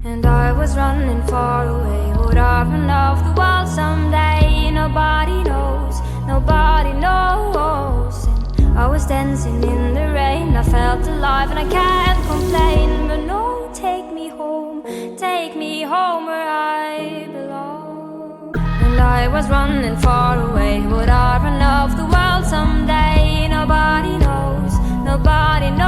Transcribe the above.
And I was running far away. Would I run off the world someday? Nobody knows, nobody knows. And I was dancing in the rain. I felt alive and I can't complain. But no, take me home where I belong. And I was running far away. Would I run off the world someday? Nobody knows, nobody knows.